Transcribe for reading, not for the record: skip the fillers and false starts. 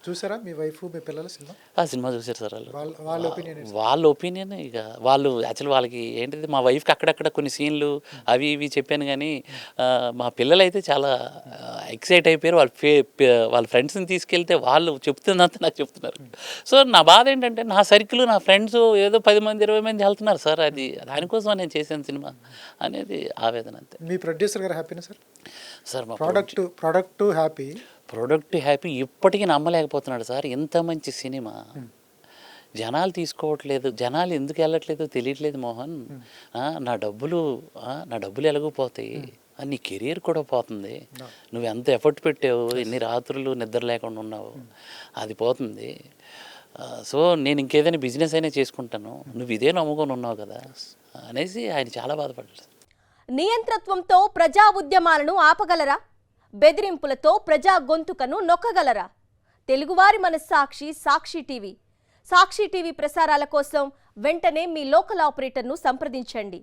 చూసారా మీ వైఫ్ మీ పిల్లల సినిమా? ఆ సినిమా చూసారు సార్ వాళ్ళు. వాళ్ళ ఒపీనియన్ ఏంటి? వాళ్ళ ఒపీనియన్ ఇక వాళ్ళు యాక్చువల్ వాళ్ళకి ఏంటిది మా వైఫ్కి అక్కడక్కడ కొన్ని సీన్లు అవి ఇవి చెప్పాను కానీ మా పిల్లలు అయితే చాలా ఎక్సైట్ అయిపోయారు. వాళ్ళ ఫ్రెండ్స్ని తీసుకెళ్తే వాళ్ళు చెప్తున్నంత నాకు చెప్తున్నారు. సో నా బాధ ఏంటంటే నా సర్కిల్ నా ఫ్రెండ్స్ ఏదో 10 మంది 20 మంది వెళ్తున్నారు సార్, అది దానికోసం నేను చేశాను సినిమా అనేది ఆవేదన అంతే. మీ ప్రొడ్యూసర్ గారు హ్యాపీనా సార్? సార్ మా ప్రోడక్ట్ హ్యాపీ, ప్రొడక్ట్ హ్యాపీ. ఇప్పటికీ నమ్మలేకపోతున్నాడు సార్, ఇంత మంచి సినిమా జనాలు తీసుకోవట్లేదు, జనాలు ఎందుకు వెళ్ళట్లేదో తెలియట్లేదు మోహన్. నా డబ్బులు ఎలాగోపోతాయి, నీ కెరీర్ కూడా పోతుంది, నువ్వు ఎంత ఎఫర్ట్ పెట్టావు, ఎన్ని రాత్రులు నిద్ర లేకుండా ఉన్నావు, అది పోతుంది. సో నేను ఇంకేదైనా బిజినెస్ అయినా చేసుకుంటాను, నువ్వు ఇదే నమ్ముకొని ఉన్నావు కదా అనేసి ఆయన చాలా బాధపడ్డాడు. నియంతృత్వంతో ప్రజా ఉద్యమాలను ఆపగలరా? బెదిరింపులతో ప్రజా గొంతుకను నొక్కగలరా? తెలుగువారి మనస్సాక్షి సాక్షి టీవీ. సాక్షి టీవీ ప్రసారాల కోసం వెంటనే మీ లోకల్ ఆపరేటర్ను సంప్రదించండి.